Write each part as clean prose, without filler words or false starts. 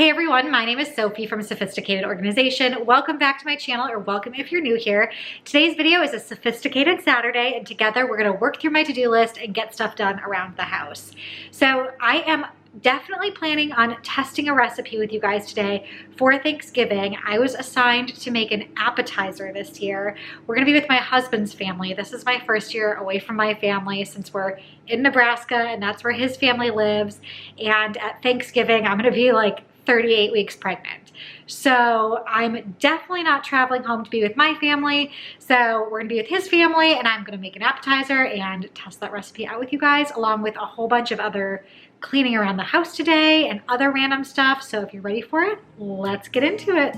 Hey everyone, my name is Sophie from Sophisticated Organization. Welcome back to my channel, or welcome if you're new here. Today's video is a Sophisticated Saturday, and together we're gonna work through my to-do list and get stuff done around the house. So I am definitely planning on testing a recipe with you guys today for Thanksgiving. I was assigned to make an appetizer this year. We're gonna be with my husband's family. This is my first year away from my family since we're in Nebraska and that's where his family lives. And at Thanksgiving, I'm gonna be like 38 weeks pregnant. So I'm definitely not traveling home to be with my family. So we're gonna be with his family and I'm gonna make an appetizer and test that recipe out with you guys, along with a whole bunch of other cleaning around the house today and other random stuff. So if you're ready for it, let's get into it.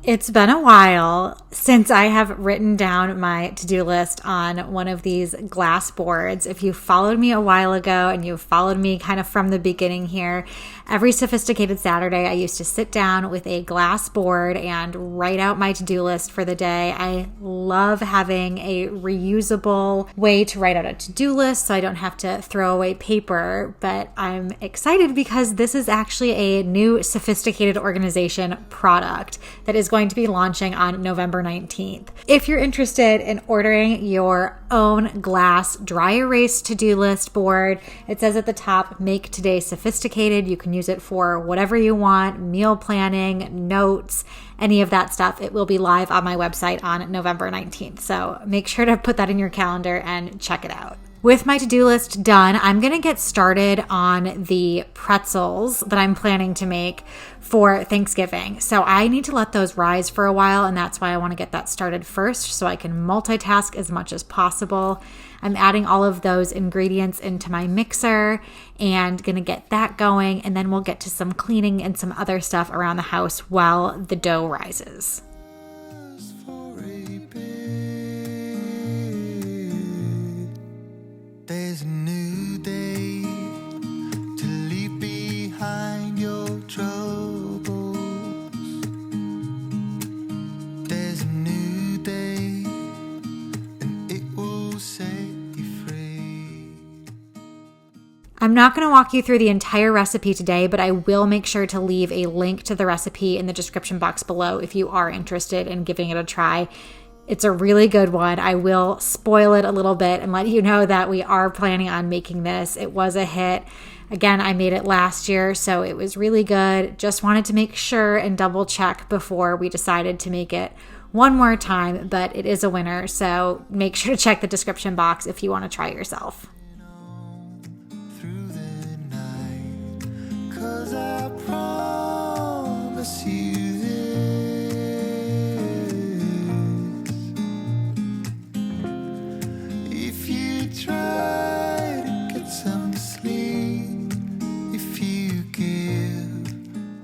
It's been a while since I have written down my to-do list on one of these glass boards. If you followed me a while ago and you've followed me kind of from the beginning here, every Sophisticated Saturday I used to sit down with a glass board and write out my to-do list for the day. I love having a reusable way to write out a to-do list so I don't have to throw away paper, but I'm excited because this is actually a new Sophisticated Organization product that is going to be launching on November 19th. If you're interested in ordering your own glass dry erase to-do list board, it says at the top, make today sophisticated. You can use it for whatever you want, meal planning, notes, any of that stuff. It will be live on my website on November 19th. So make sure to put that in your calendar and check it out. With my to-do list done, I'm going to get started on the pretzels that I'm planning to make for Thanksgiving. So I need to let those rise for a while, and that's why I want to get that started first so I can multitask as much as possible. I'm adding all of those ingredients into my mixer and going to get that going, and then we'll get to some cleaning and some other stuff around the house while the dough rises. There's a new day to leave behind your troubles. There's a new day and it will set you free. I'm not going to walk you through the entire recipe today, but I will make sure to leave a link to the recipe in the description box below if you are interested in giving it a try. It's a really good one. I will spoil it a little bit and let you know that we are planning on making this. It was a hit. Again, I made it last year, so it was really good. Just wanted to make sure and double check before we decided to make it one more time, but it is a winner. So make sure to check the description box if you want to try it yourself. Through the night, 'cause I promise you try to get some sleep if you give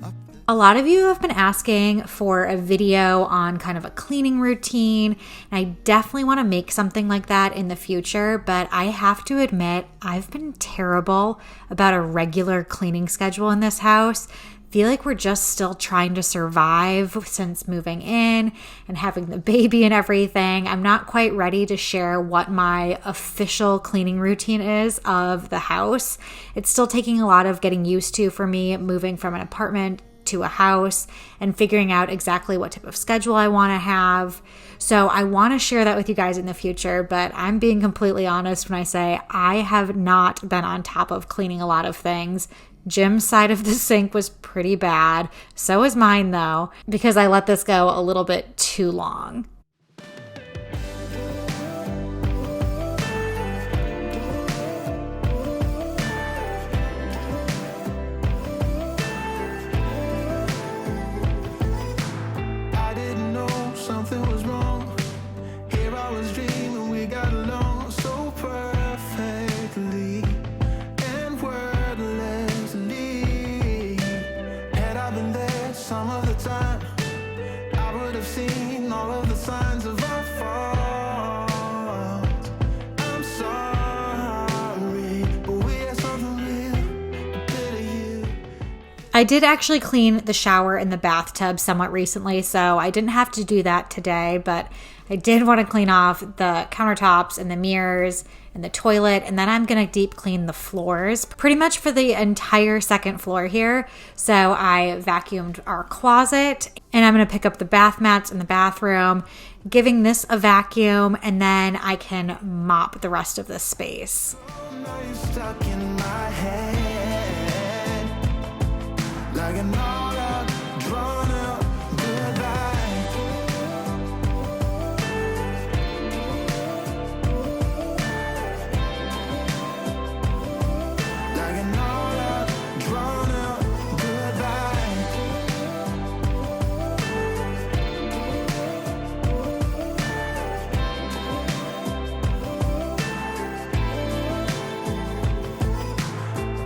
up. A lot of you have been asking for a video on kind of a cleaning routine, and I definitely want to make something like that in the future, but I have to admit I've been terrible about a regular cleaning schedule in this house. Feel like we're just still trying to survive since moving in and having the baby and everything. I'm not quite ready to share what my official cleaning routine is of the house. It's still taking a lot of getting used to for me, moving from an apartment to a house and figuring out exactly what type of schedule I want to have. So I want to share that with you guys in the future, but I'm being completely honest when I say I have not been on top of cleaning a lot of things. Jim's side of the sink was pretty bad. So is mine though, because I let this go a little bit too long. I didn't know something was wrong. Here I was dreaming we got along so perfectly and wordlessly. Had I been there some of the time, I would have seen all of the signs of our fault. I'm sorry, but we had something real, a bit of you. I did actually clean the shower and the bathtub somewhat recently, so I didn't have to do that today, but I did want to clean off the countertops and the mirrors and the toilet, and then I'm going to deep clean the floors pretty much for the entire second floor here. So I vacuumed our closet, and I'm going to pick up the bath mats in the bathroom, giving this a vacuum, and then I can mop the rest of the space. Now you're stuck in my head, like an all-out, drawn-out goodbye. Like an all-out, drawn-out goodbye.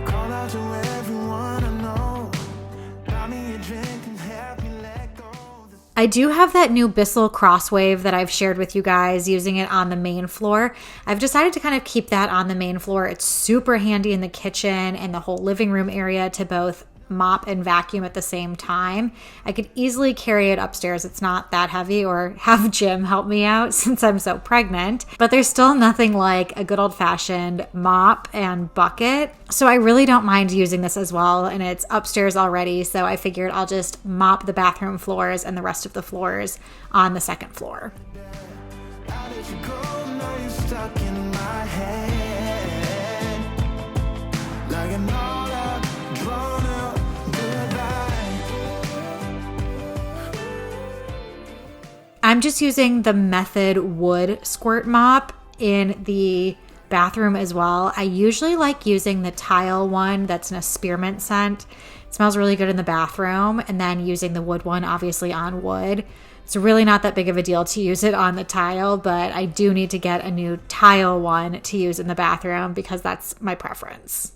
Call out to everyone I know, buy me a drink and help me let go of this. I do have that new Bissell Crosswave that I've shared with you guys, using it on the main floor. I've decided to kind of keep that on the main floor. It's super handy in the kitchen and the whole living room area to both mop and vacuum at the same time. I could easily carry it upstairs. It's not that heavy, or have Jim help me out since I'm so pregnant. But there's still nothing like a good old-fashioned mop and bucket. So I really don't mind using this as well, and it's upstairs already, so I figured I'll just mop the bathroom floors and the rest of the floors on the second floor. How did you go? Now you're stuck in my head, like an all-out, drawn-out goodbye. I'm just using the Method wood squirt mop in the bathroom as well. I usually like using the tile one that's in a spearmint scent. It smells really good in the bathroom, and then using the wood one obviously on wood. It's really not that big of a deal to use it on the tile, but I do need to get a new tile one to use in the bathroom because that's my preference.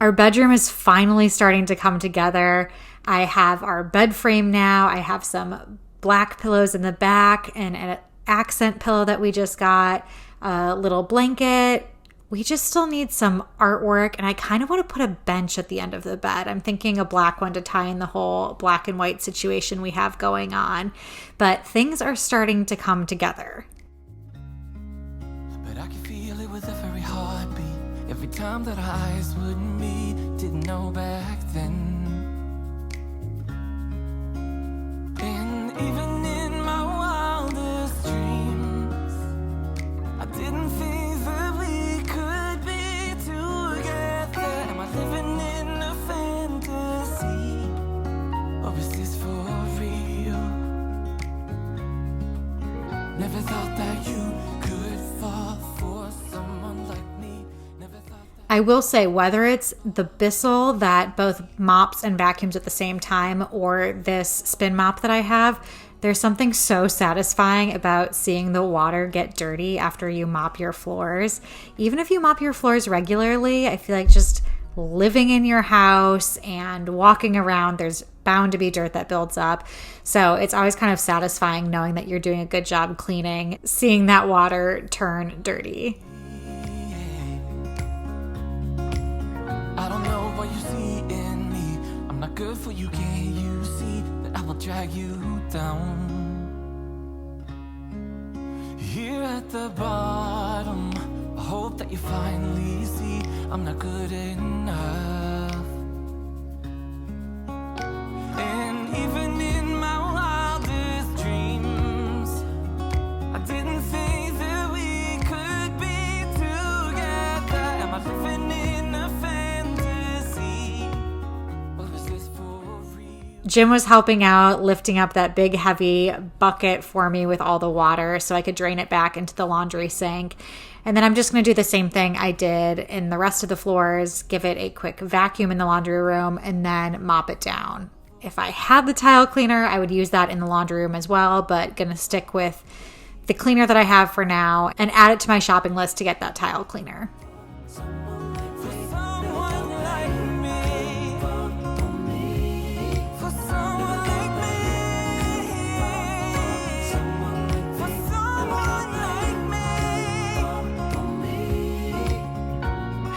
Our bedroom is finally starting to come together. I have our bed frame now. I have some black pillows in the back and an accent pillow that we just got, a little blanket. We just still need some artwork, and I kind of want to put a bench at the end of the bed. I'm thinking a black one to tie in the whole black and white situation we have going on, but things are starting to come together. But I can feel it with every heartbeat, every time that our eyes would meet. Didn't know back then. And even in my wildest dreams, I didn't think that we could be together. Am I living in a fantasy, or is this for real? Never thought that you could fall for someone like me. Never thought that. I will say, whether it's the Bissell that both mops and vacuums at the same time, or this spin mop that I have, there's something so satisfying about seeing the water get dirty after you mop your floors. Even if you mop your floors regularly, I feel like just living in your house and walking around, there's bound to be dirt that builds up. So it's always kind of satisfying knowing that you're doing a good job cleaning, seeing that water turn dirty. I don't know what you see in me. I'm not good for you, can't you see that I will drag you down? Here at the bottom, I hope that you finally see I'm not good enough. And even in my wildest dreams, I didn't think that we could be together. Am I living in a fantasy, or is this for real? Jim was helping out, lifting up that big heavy bucket for me with all the water so I could drain it back into the laundry sink. And then I'm just going to do the same thing I did in the rest of the floors, give it a quick vacuum in the laundry room, and then mop it down. If I had the tile cleaner, I would use that in the laundry room as well, but going to stick with the cleaner that I have for now and add it to my shopping list to get that tile cleaner. For someone like me, for someone like me, for someone like me,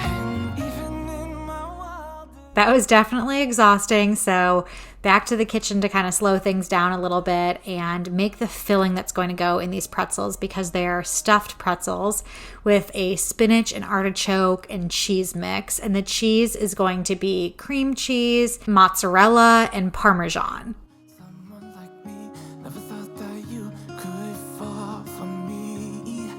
and even in my wildest That was definitely exhausting. So back to the kitchen to kind of slow things down a little bit and make the filling that's going to go in these pretzels, because they are stuffed pretzels with a spinach and artichoke and cheese mix. And the cheese is going to be cream cheese, mozzarella, and Parmesan. Someone like me, never thought that you could fall for me.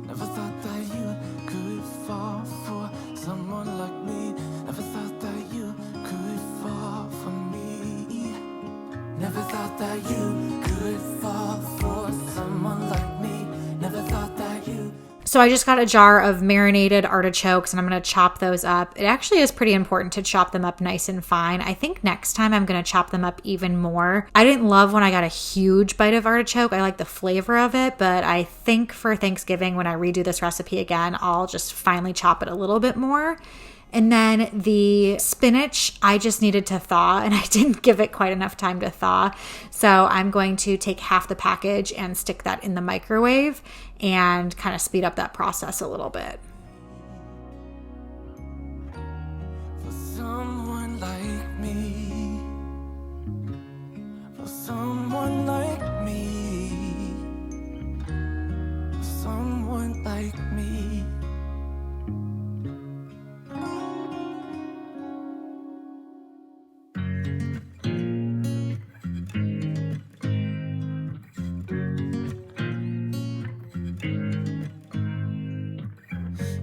Never thought that you could fall for someone like me. Never thought that you could fall for me. Never thought that you could fall for someone like me. Never thought that you. So I just got a jar of marinated artichokes and I'm going to chop those up. It actually is pretty important to chop them up nice and fine. I think next time I'm going to chop them up even more. I didn't love when I got a huge bite of artichoke. I like the flavor of it, but I think for Thanksgiving, when I redo this recipe again, I'll just finally chop it a little bit more. And then the spinach, I just needed to thaw and I didn't give it quite enough time to thaw. So I'm going to take half the package and stick that in the microwave and kind of speed up that process a little bit. For someone like me. For someone like me. For someone like me.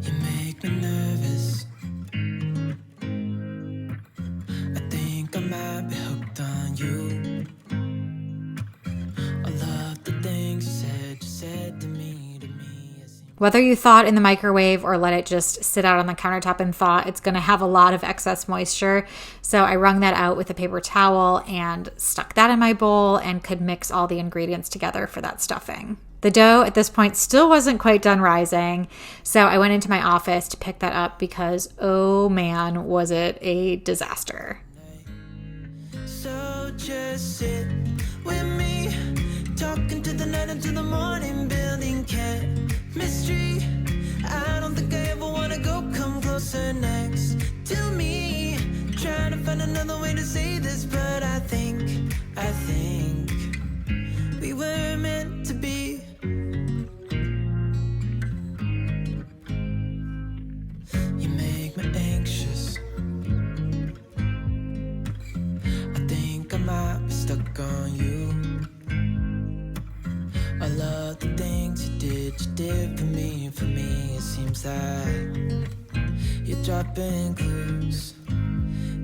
You make me nervous. I think I might be hooked on you. I love the things you said to me. Whether you thaw it in the microwave or let it just sit out on the countertop and thaw, it's going to have a lot of excess moisture. So I wrung that out with a paper towel and stuck that in my bowl and could mix all the ingredients together for that stuffing. The dough at this point still wasn't quite done rising, so I went into my office to pick that up because, oh man, was it a disaster. So just sit with me, talking to the night until the morning, building chemistry. I don't think I ever wanna go come closer next to me. Trying to find another way to say this, but I think we were meant to be. You make me anxious. I think I might be stuck on you. I love the things you did for me. It seems like you're dropping clues.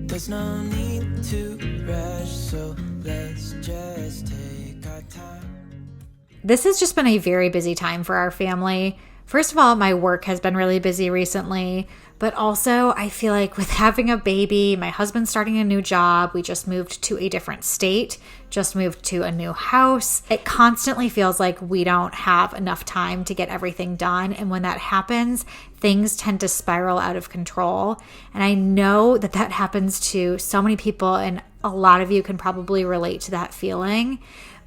There's no need to rush, so let's just take our time. This has just been a very busy time for our family. First of all, my work has been really busy recently, but also I feel like with having a baby, my husband's starting a new job, we just moved to a different state, just moved to a new house. It constantly feels like we don't have enough time to get everything done. And when that happens, things tend to spiral out of control. And I know that that happens to so many people, and a lot of you can probably relate to that feeling.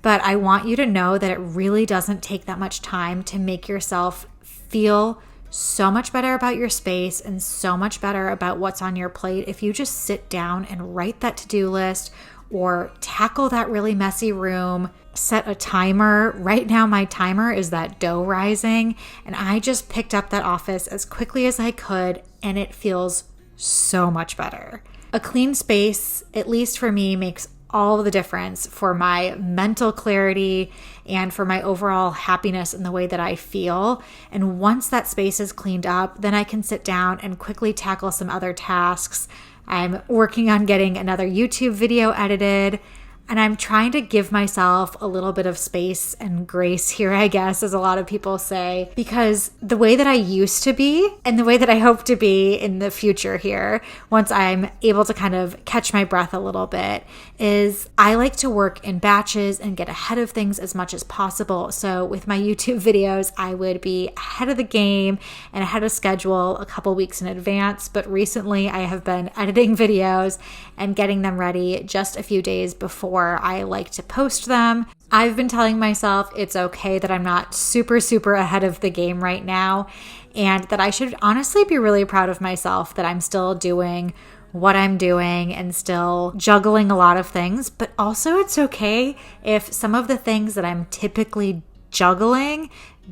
But I want you to know that it really doesn't take that much time to make yourself feel so much better about your space and so much better about what's on your plate if you just sit down and write that to-do list or tackle that really messy room, set a timer. Right now, my timer is that dough rising, and I just picked up that office as quickly as I could, and it feels so much better. A clean space, at least for me, makes all the difference for my mental clarity and for my overall happiness and the way that I feel. And once that space is cleaned up, then I can sit down and quickly tackle some other tasks. I'm working on getting another YouTube video edited, and I'm trying to give myself a little bit of space and grace here, I guess, as a lot of people say, because the way that I used to be and the way that I hope to be in the future here, once I'm able to kind of catch my breath a little bit, is I like to work in batches and get ahead of things as much as possible. So with my YouTube videos, I would be ahead of the game and ahead of schedule a couple weeks in advance. But recently I have been editing videos and getting them ready just a few days before I like to post them. I've been telling myself it's okay that I'm not super ahead of the game right now, and that I should honestly be really proud of myself that I'm still doing what I'm doing and still juggling a lot of things. But also it's okay if some of the things that I'm typically juggling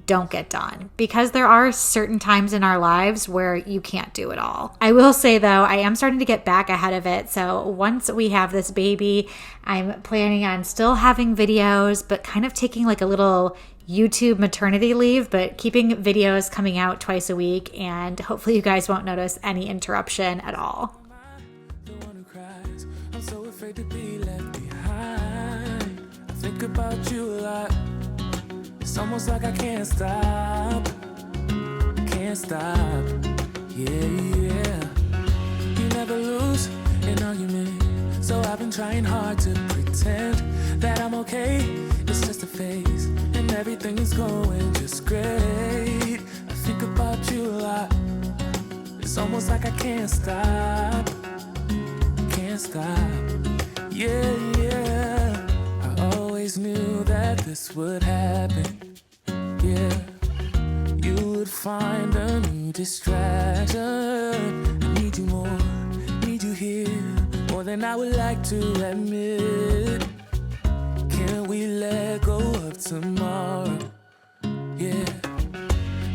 don't get done, because there are certain times in our lives where you can't do it all. I will say though, I am starting to get back ahead of it. So once we have this baby, I'm planning on still having videos, but kind of taking like a little YouTube maternity leave, but keeping videos coming out twice a week, and hopefully you guys won't notice any interruption at all. The one who cries, I'm so afraid to be left behind. I think about you a lot. It's almost like I can't stop. Yeah. You never lose an argument, so I've been trying hard to pretend that I'm okay. It's just a phase, and everything is going just great. I think about you a lot. It's almost like I can't stop. Yeah. I always knew that this would happen. Yeah, you would find a new distraction. I need you more, need you here, more than I would like to admit. Can we let go of tomorrow? Yeah,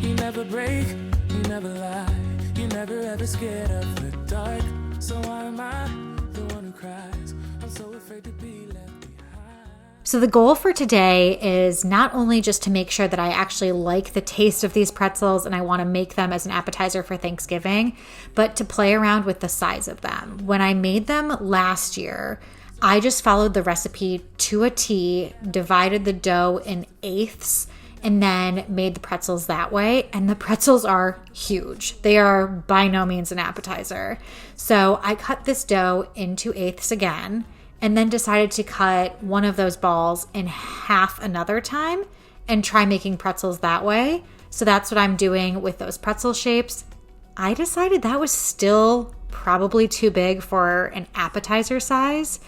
you never break, you never lie, you're never ever scared of the dark. So why am I the one who cries? I'm so afraid to be left behind. So the goal for today is not only just to make sure that I actually like the taste of these pretzels and I want to make them as an appetizer for Thanksgiving, but to play around with the size of them. When I made them last year, I just followed the recipe to a T, divided the dough in eighths, and then made the pretzels that way. And the pretzels are huge. They are by no means an appetizer. So I cut this dough into eighths again, and then decided to cut one of those balls in half another time and try making pretzels that way. So that's what I'm doing with those pretzel shapes. I decided that was still probably too big for an appetizer size.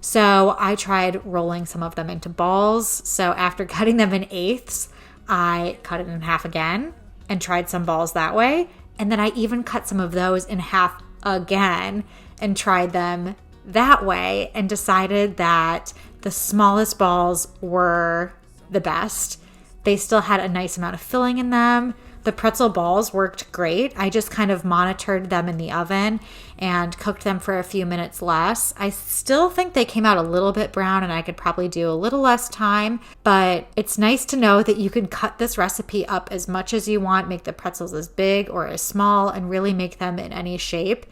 So I tried rolling some of them into balls. So after cutting them in eighths, I cut it in half again and tried some balls that way. And then I even cut some of those in half again and tried them that way, and decided that the smallest balls were the best. They still had a nice amount of filling in them. The pretzel balls worked great. I just kind of monitored them in the oven and cooked them for a few minutes less. I still think they came out a little bit brown and I could probably do a little less time, but it's nice to know that you can cut this recipe up as much as you want, make the pretzels as big or as small, and really make them in any shape,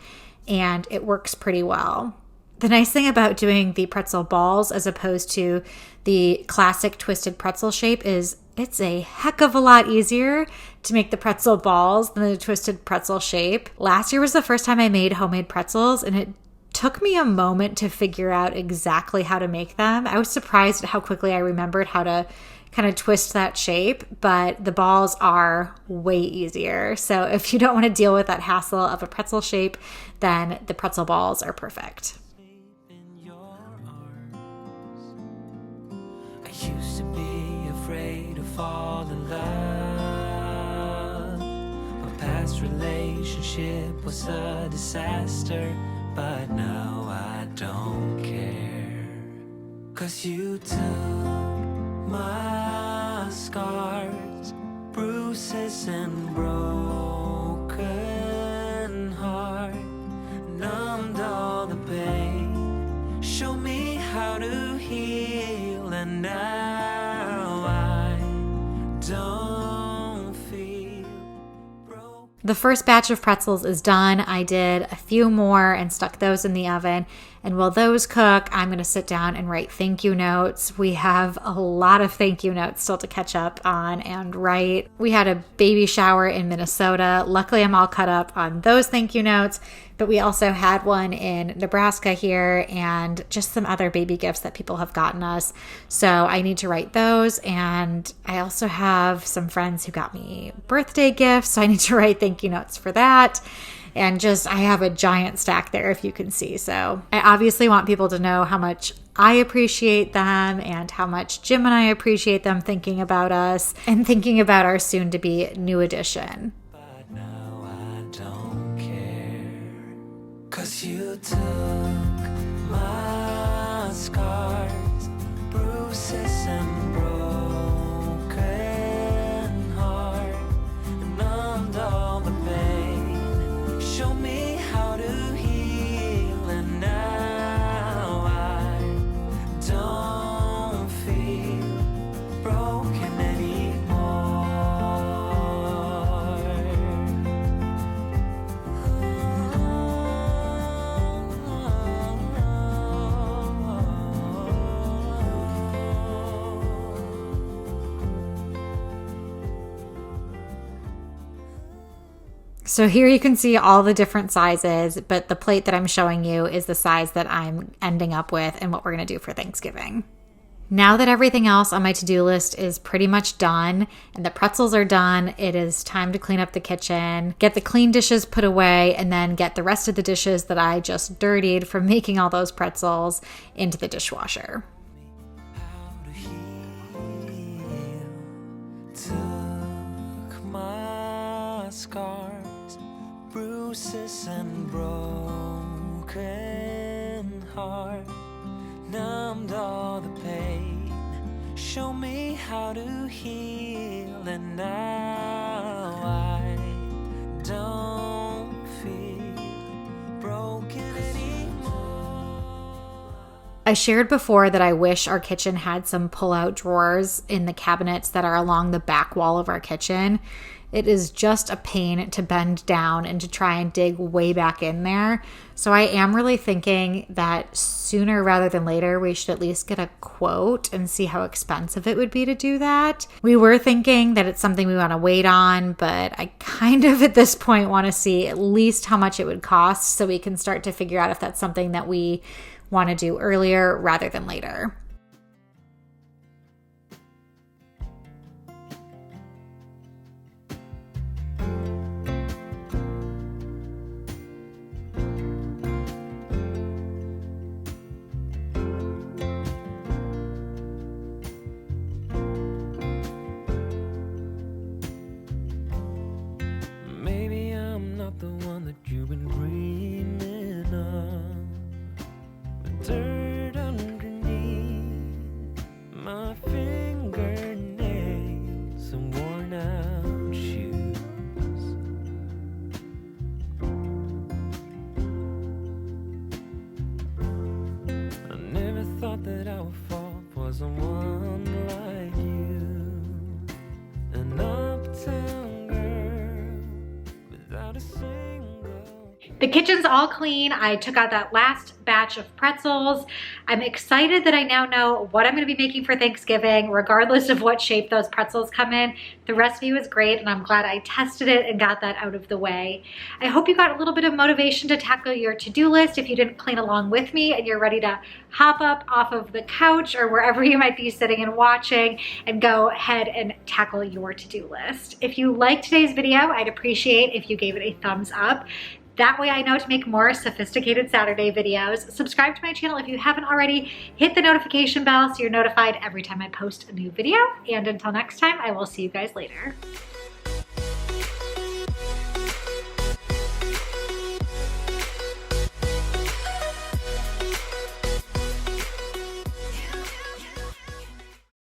and it works pretty well. The nice thing about doing the pretzel balls as opposed to the classic twisted pretzel shape is it's a heck of a lot easier to make the pretzel balls than the twisted pretzel shape. Last year was the first time I made homemade pretzels, and it took me a moment to figure out exactly how to make them. I was surprised at how quickly I remembered how to kind of twist that shape, but the balls are way easier. So if you don't want to deal with that hassle of a pretzel shape, then the pretzel balls are perfect. Used to be afraid to fall in love. My past relationship was a disaster, but now I don't care. 'Cause you took my scars, bruises and broken heart, numbed all the pain, show me how to heal, and now I don't feel broken. The first batch of pretzels is done. I did a few more and stuck those in the oven. And while those cook, I'm going to sit down and write thank you notes. We have a lot of thank you notes still to catch up on and write. We had a baby shower in Minnesota. Luckily, I'm all caught up on those thank you notes. But we also had one in Nebraska here, and just some other baby gifts that people have gotten us. So I need to write those. And I also have some friends who got me birthday gifts, so I need to write thank you notes for that. And I have a giant stack there, if you can see. So I obviously want people to know how much I appreciate them and how much Jim and I appreciate them thinking about us and thinking about our soon-to-be new addition. But now I don't care. 'Cause 'Cause you took my scars, bruises and broken heart, and numbed all the pain. Show me how to heal, and now I don't feel broken anymore. So here you can see all the different sizes, but the plate that I'm showing you is the size that I'm ending up with and what we're going to do for Thanksgiving. Now that everything else on my to-do list is pretty much done and the pretzels are done, it is time to clean up the kitchen, get the clean dishes put away, and then get the rest of the dishes that I just dirtied from making all those pretzels into the dishwasher. How to heal. Took my scars, bruises and broken heart, numbed all the pain. Show me how to heal, and now I don't feel broken anymore. I shared before that I wish our kitchen had some pull-out drawers in the cabinets that are along the back wall of our kitchen. It is just a pain to bend down and to try and dig way back in there. So I am really thinking that sooner rather than later, we should at least get a quote and see how expensive it would be to do that. We were thinking that it's something we want to wait on, but I kind of at this point want to see at least how much it would cost so we can start to figure out if that's something that we want to do earlier rather than later. Maybe I'm not the one that you've been dreaming of. The dirt underneath my fingernails and worn out shoes. I never thought that I would fall for someone like you. An uptown girl without a single. The kitchen's all clean. I took out that last batch of pretzels. I'm excited that I now know what I'm going to be making for Thanksgiving, regardless of what shape those pretzels come in. The recipe was great, and I'm glad I tested it and got that out of the way. I hope you got a little bit of motivation to tackle your to-do list if you didn't clean along with me and you're ready to hop up off of the couch or wherever you might be sitting and watching and go ahead and tackle your to-do list. If you liked today's video, I'd appreciate if you gave it a thumbs up. That way I know to make more sophisticated Saturday videos. Subscribe to my channel if you haven't already. Hit the notification bell so you're notified every time I post a new video. And until next time, I will see you guys later.